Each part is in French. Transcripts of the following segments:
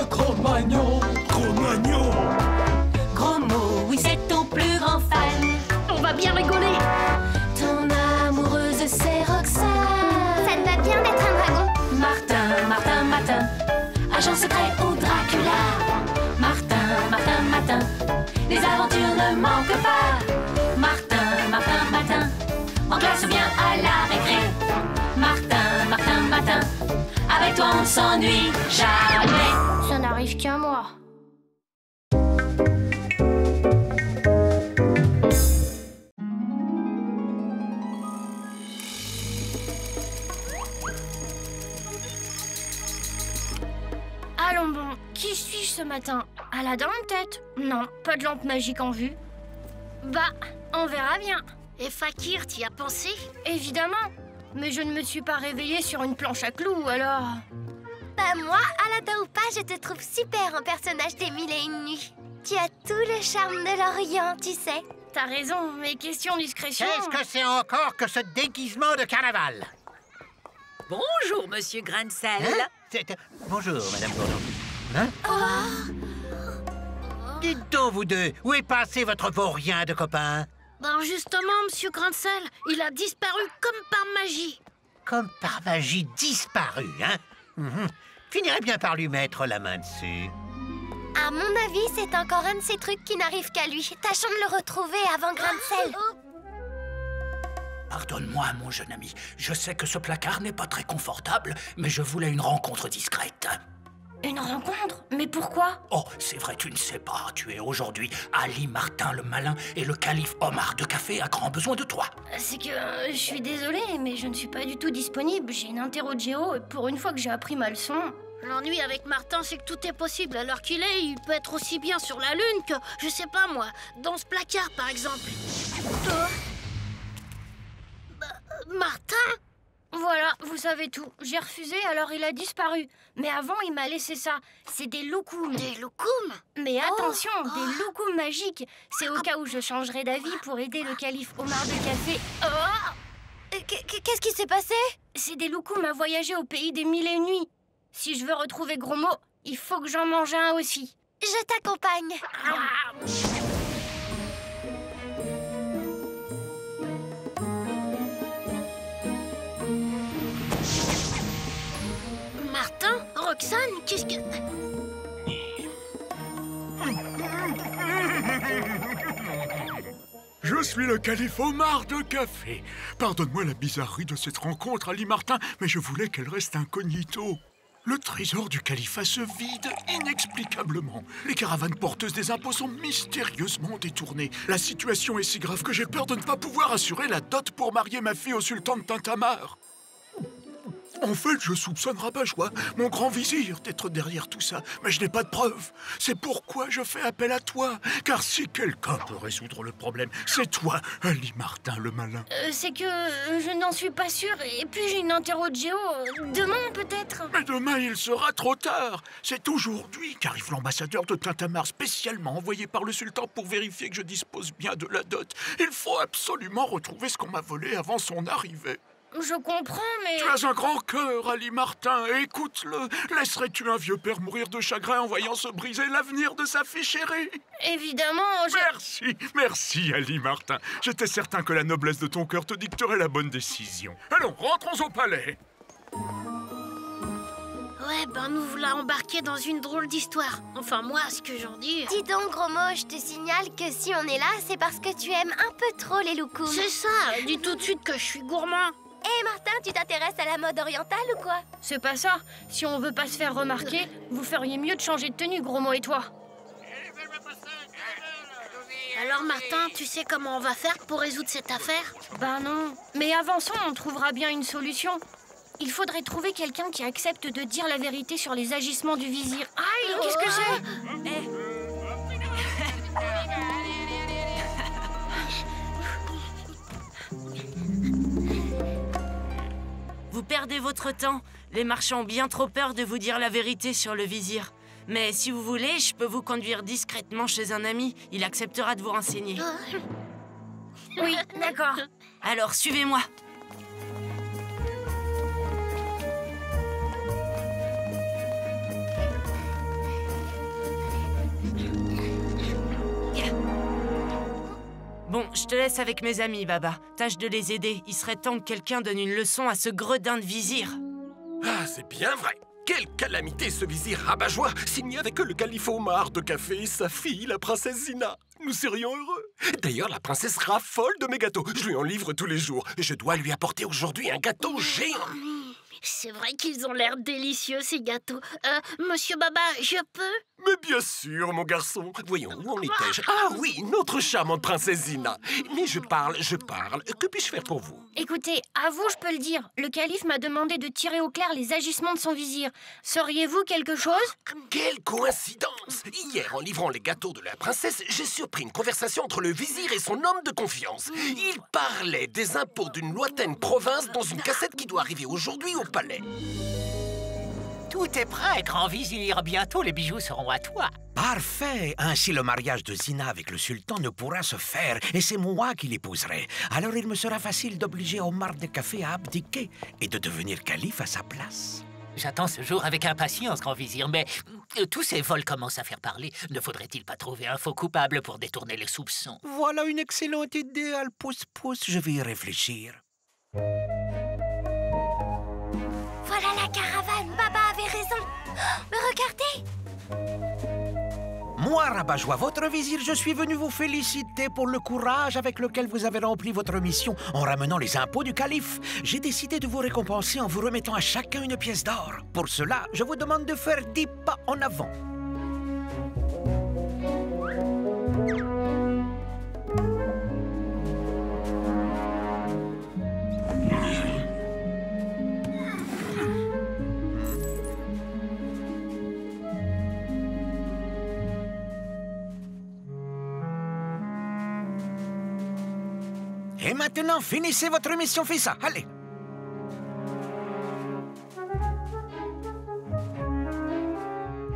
Cro-Magnon. Cro-Magnon. Gros mot, oui, c'est ton plus grand fan. On va bien rigoler. Ton amoureuse, c'est Roxane. Ça te va bien d'être un dragon. Martin, Martin, Martin, agent secret ou Dracula. Martin, Martin, Martin, les aventures ne manquent pas. Martin, Martin, Martin, en classe ou bien à la récré. Martin, Martin, Martin, avec toi on ne s'ennuie jamais. Ça n'arrive qu'à moi. Allons bon, qui suis-je ce matin? Aladdin peut-être? Non, pas de lampe magique en vue. Bah, on verra bien. Et Fakir, t'y as pensé? Évidemment. Mais je ne me suis pas réveillée sur une planche à clous, alors... Bah moi, Aladdin ou pas, je te trouve super en personnage des Mille et une nuits. Tu as tout le charme de l'Orient, tu sais. T'as raison, mais question discrétion... Qu'est-ce que c'est encore que ce déguisement de carnaval? Bonjour, monsieur Grain-de-Sel. Bonjour, Madame Bourdon. Hein? Dites donc, vous deux, où est passé votre vaurien de copain? Ben justement, monsieur Grain-de-Sel, il a disparu comme par magie. Comme par magie disparu, hein? Finirait bien par lui mettre la main dessus. À mon avis, c'est encore un de ces trucs qui n'arrivent qu'à lui. Tâchons de le retrouver avant grain de sel. Pardonne-moi, mon jeune ami. Je sais que ce placard n'est pas très confortable, mais je voulais une rencontre discrète. Une rencontre? Mais pourquoi? Oh, c'est vrai, tu ne sais pas. Tu es aujourd'hui Ali Martin le Malin et le calife Omar de Café a grand besoin de toi. C'est que je suis désolée, mais je ne suis pas du tout disponible. J'ai une interro de géo et pour une fois que j'ai appris ma leçon... L'ennui avec Martin, c'est que tout est possible. À l'heure qu'il est, il peut être aussi bien sur la Lune que, je sais pas moi, dans ce placard, par exemple. Martin? Voilà, vous savez tout. J'ai refusé, alors il a disparu. Mais avant, il m'a laissé ça. C'est des loukoums. Des loukoums? Mais attention, des loukoums magiques. C'est au cas où je changerais d'avis pour aider le calife Omar de Café. Qu'est-ce qui s'est passé? C'est des loukoums à voyager au pays des Mille et une nuits. Si je veux retrouver Gros Mot, il faut que j'en mange un aussi. Je t'accompagne. Martin? Roxane? Qu'est-ce que... Je suis le calife Omar de Café. Pardonne-moi la bizarrerie de cette rencontre, Ali Martin, mais je voulais qu'elle reste incognito. Le trésor du califat se vide inexplicablement. Les caravanes porteuses des impôts sont mystérieusement détournées. La situation est si grave que j'ai peur de ne pas pouvoir assurer la dot pour marier ma fille au sultan de Tintamarre. En fait, je soupçonne Rabat-Joie, mon grand vizir, d'être derrière tout ça, mais je n'ai pas de preuves. C'est pourquoi je fais appel à toi, car si quelqu'un peut résoudre le problème, c'est toi, Ali Martin le Malin. C'est que je n'en suis pas sûre, et puis j'ai une interro de géo. Demain, peut-être. Mais demain, il sera trop tard. C'est aujourd'hui qu'arrive l'ambassadeur de Tintamarre spécialement envoyé par le sultan pour vérifier que je dispose bien de la dot. Il faut absolument retrouver ce qu'on m'a volé avant son arrivée. Je comprends, mais... Tu as un grand cœur, Ali Martin, écoute-le. Laisserais-tu un vieux père mourir de chagrin en voyant se briser l'avenir de sa fille chérie? Évidemment, Merci, Ali Martin. J'étais certain que la noblesse de ton cœur te dicterait la bonne décision. Allons, rentrons au palais. Ouais, ben nous voilà embarqués dans une drôle d'histoire. Enfin, moi, ce que j'en dis... Dis donc, Gros Mot, je te signale que si on est là, c'est parce que tu aimes un peu trop les loukoums. C'est ça, dis tout de suite que je suis gourmand. Hé, Martin, tu t'intéresses à la mode orientale ou quoi? C'est pas ça. Si on veut pas se faire remarquer, vous feriez mieux de changer de tenue, Gros Mot et toi. Alors, Martin, tu sais comment on va faire pour résoudre cette affaire? Ben non. Mais avançons, on trouvera bien une solution. Il faudrait trouver quelqu'un qui accepte de dire la vérité sur les agissements du vizir. Aïe, qu'est-ce que c'est? Vous perdez votre temps. Les marchands ont bien trop peur de vous dire la vérité sur le vizir. Mais si vous voulez, je peux vous conduire discrètement chez un ami. Il acceptera de vous renseigner. Oui, d'accord. Alors, suivez-moi. Je te laisse avec mes amis, Baba. Tâche de les aider. Il serait temps que quelqu'un donne une leçon à ce gredin de vizir. Ah, c'est bien vrai. Quelle calamité ce vizir rabat-joie s'il n'y avait que le calife Omar de café et sa fille, la princesse Zina. Nous serions heureux. D'ailleurs, la princesse raffole de mes gâteaux. Je lui en livre tous les jours. Je dois lui apporter aujourd'hui un gâteau géant. C'est vrai qu'ils ont l'air délicieux, ces gâteaux. Monsieur Baba, je peux? Mais bien sûr, mon garçon. Voyons, où en étais-je? Ah oui, notre charmante princesse Zina. Mais je parle. Que puis-je faire pour vous? Écoutez, à vous, je peux le dire. Le calife m'a demandé de tirer au clair les agissements de son vizir. Sauriez-vous quelque chose? Quelle coïncidence! Hier, en livrant les gâteaux de la princesse, j'ai surpris une conversation entre le vizir et son homme de confiance. Il parlait des impôts d'une lointaine province dans une cassette qui doit arriver aujourd'hui au palais. Tout est prêt, grand vizir. Bientôt, les bijoux seront à toi. Parfait. Ainsi, le mariage de Zina avec le sultan ne pourra se faire, et c'est moi qui l'épouserai. Alors, il me sera facile d'obliger Omar de Café à abdiquer et de devenir calife à sa place. J'attends ce jour avec impatience, grand vizir, mais tous ces vols commencent à faire parler. Ne faudrait-il pas trouver un faux coupable pour détourner les soupçons? Voilà une excellente idée, Alpousse-Pousse. Je vais y réfléchir. Voilà la caravane. Baba avait raison. Mais regardez. Moi, Rabat-Joie, votre vizir, je suis venu vous féliciter pour le courage avec lequel vous avez rempli votre mission en ramenant les impôts du calife. J'ai décidé de vous récompenser en vous remettant à chacun une pièce d'or. Pour cela, je vous demande de faire 10 pas en avant. Et maintenant, finissez votre mission, Fissa. Allez.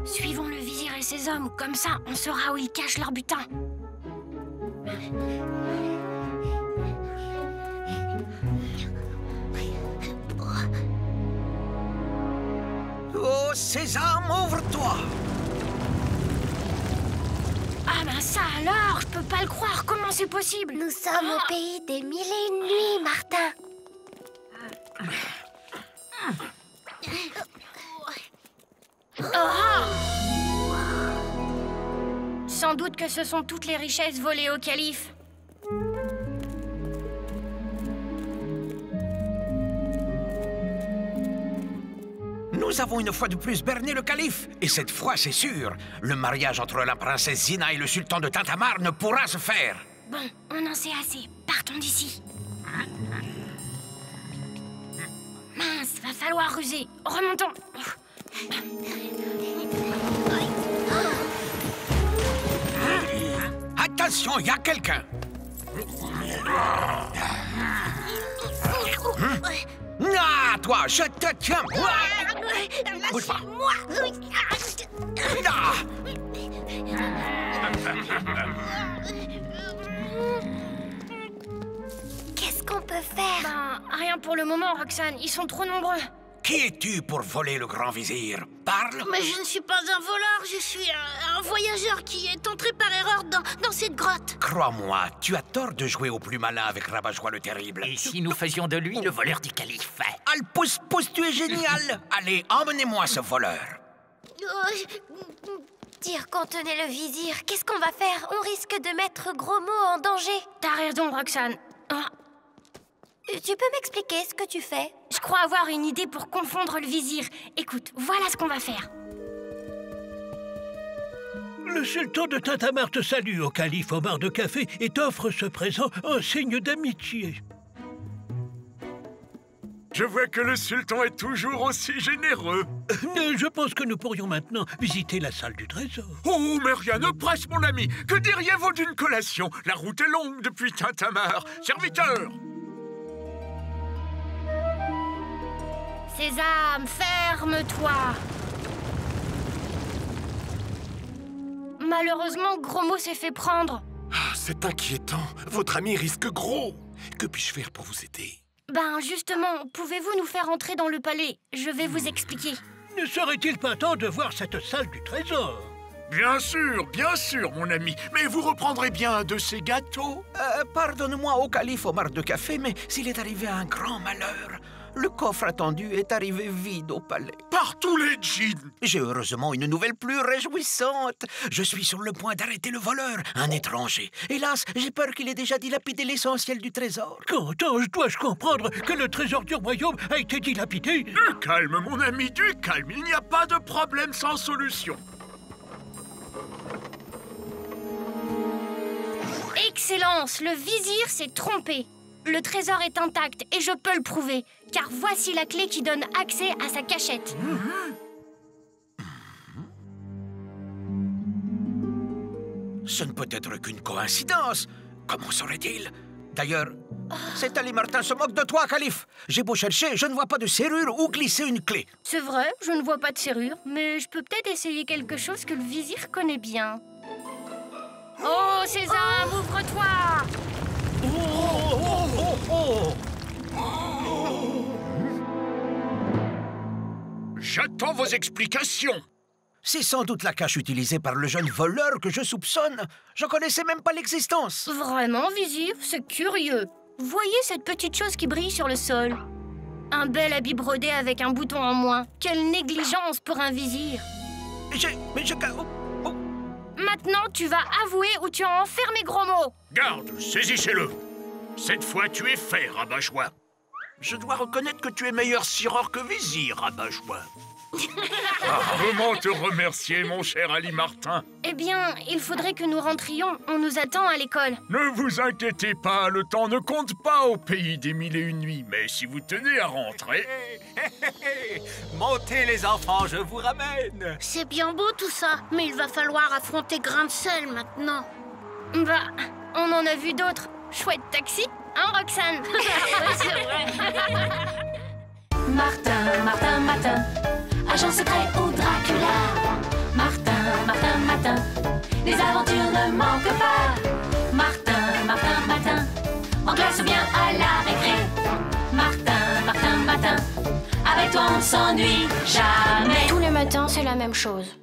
Suivons le vizir et ses hommes. Comme ça, on saura où ils cachent leur butin. Oh, Sésame, ouvre-toi. Ah ben ça alors, je peux pas le croire, comment c'est possible? Nous sommes au pays des 1001 nuits, Martin. Sans doute que ce sont toutes les richesses volées au calife. Nous avons une fois de plus berné le calife. Et cette fois, c'est sûr, le mariage entre la princesse Zina et le sultan de Tintamarre ne pourra se faire. Bon, on en sait assez. Partons d'ici. Mince, va falloir ruser. Remontons. Attention, il y a quelqu'un. Ah, toi, je te tiens. Bouge pas. Ah. Qu'est-ce qu'on peut faire? Ben, rien pour le moment, Roxane. Ils sont trop nombreux. Qui es-tu pour voler le grand vizir? Parle. Mais je ne suis pas un voleur, je suis un voyageur qui est entré par erreur dans cette grotte. Crois-moi, tu as tort de jouer au plus malin avec Rabat-Joie le terrible. Et si nous faisions de lui le voleur du calife? Alpousse-Pousse, tu es génial. Allez, emmenez-moi ce voleur. Dire qu'on tenait le vizir, qu'est-ce qu'on va faire? On risque de mettre Gros Mot en danger. T'as raison, Roxane. Tu peux m'expliquer ce que tu fais? Je crois avoir une idée pour confondre le vizir. Écoute, voilà ce qu'on va faire. Le sultan de Tintamarre te salue au calife Omar de Café et t'offre ce présent en signe d'amitié. Je vois que le sultan est toujours aussi généreux. Je pense que nous pourrions maintenant visiter la salle du trésor. Oh, mais rien ne presse, mon ami. Que diriez-vous d'une collation? La route est longue depuis Tintamarre. Serviteur! Sésame, ferme-toi. Malheureusement, Gros Mot s'est fait prendre. Ah, c'est inquiétant. Votre ami risque gros. Que puis-je faire pour vous aider? Ben, justement, pouvez-vous nous faire entrer dans le palais? Je vais vous expliquer. Ne serait-il pas temps de voir cette salle du trésor? Bien sûr, mon ami. Mais vous reprendrez bien un de ces gâteaux. Pardonne-moi, au calife Omar de Café, mais s'il est arrivé un grand malheur. Le coffre attendu est arrivé vide au palais. Par tous les djinns! J'ai heureusement une nouvelle plus réjouissante. Je suis sur le point d'arrêter le voleur, un étranger. Hélas, j'ai peur qu'il ait déjà dilapidé l'essentiel du trésor. Quand dois-je comprendre que le trésor du royaume a été dilapidé? Du calme, mon ami, du calme. Il n'y a pas de problème sans solution. Excellence, le vizir s'est trompé. Le trésor est intact et je peux le prouver, car voici la clé qui donne accès à sa cachette. Ce ne peut être qu'une coïncidence. Comment saurait-il? D'ailleurs, cet Ali Martin se moque de toi, calife. J'ai beau chercher, je ne vois pas de serrure où glisser une clé. C'est vrai, je ne vois pas de serrure, mais je peux peut-être essayer quelque chose que le vizir connaît bien. Oh, Sésame, ouvre-toi! J'attends vos explications. C'est sans doute la cache utilisée par le jeune voleur que je soupçonne. Je connaissais même pas l'existence. Vraiment, vizir, c'est curieux. Voyez cette petite chose qui brille sur le sol? Un bel habit brodé avec un bouton en moins. Quelle négligence pour un vizir. Maintenant, tu vas avouer ou tu as enfermé gros mots. Garde, saisissez-le. Cette fois, tu es fait, rabat-joie. Je dois reconnaître que tu es meilleur sireur que vizir, rabat-joie. Comment te remercier, mon cher Ali Martin? Eh bien, il faudrait que nous rentrions. On nous attend à l'école. Ne vous inquiétez pas, le temps ne compte pas au pays des 1001 nuits. Mais si vous tenez à rentrer... Montez les enfants, je vous ramène. C'est bien beau tout ça, mais il va falloir affronter Grain de Sel maintenant. Bah, on en a vu d'autres. Chouette taxi, hein, Roxane? Oui, c'est vrai. Martin, Martin, Martin, agent secret au Dracula. Martin, Martin, Martin, les aventures ne manquent pas. Martin, Martin, Martin, en classe ou bien à la récré. Martin, Martin, Martin, avec toi on ne s'ennuie jamais. Tous les matins, c'est la même chose.